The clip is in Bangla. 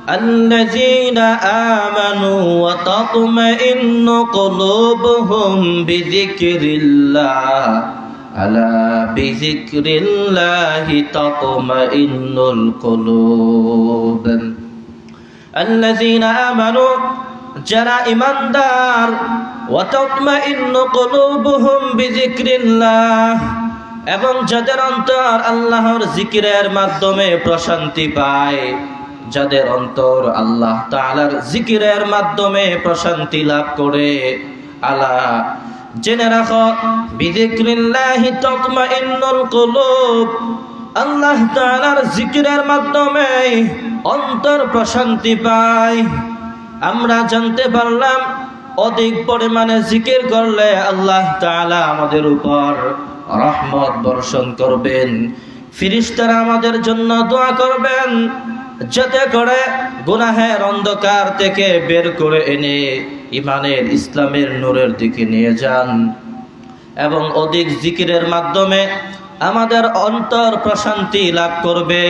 الذين آمنوا وتطمئن قلوبهم بذكر الله ألا بذكر الله تطمئن القلوب الذين آمنوا যারা ঈমানদার ওয়াতাতমাইন্নু কুলুবুহুম বিযিকরিল্লাহ এবং যাদের অন্তর আল্লাহর জিকিরের মাধ্যমে প্রশান্তি পায়, যাদের অন্তর আল্লাহ তাআলার জিকিরের মাধ্যমে প্রশান্তি লাভ করে, আলা জেনে রাখো বিযিকরিল্লাহি তাতমাইন্নুল কুলুব, আল্লাহ তাআলার জিকিরের মাধ্যমে অন্তর প্রশান্তি পায়। আমরা জানতে পারলাম অধিক পরিমাণে জিকির করলে আল্লাহ তাআলা আমাদের উপর রহমত বর্ষণ করবেন, ফেরেশতারা আমাদের জন্য দোয়া করবেন যাতে করে গুনাহের অন্ধকার থেকে বের করে এনে ইমানের ইসলামের নূরের দিকে নিয়ে যান। এবং অধিক জিকিরের মাধ্যমে আমাদের অন্তর প্রশান্তি লাভ করবে।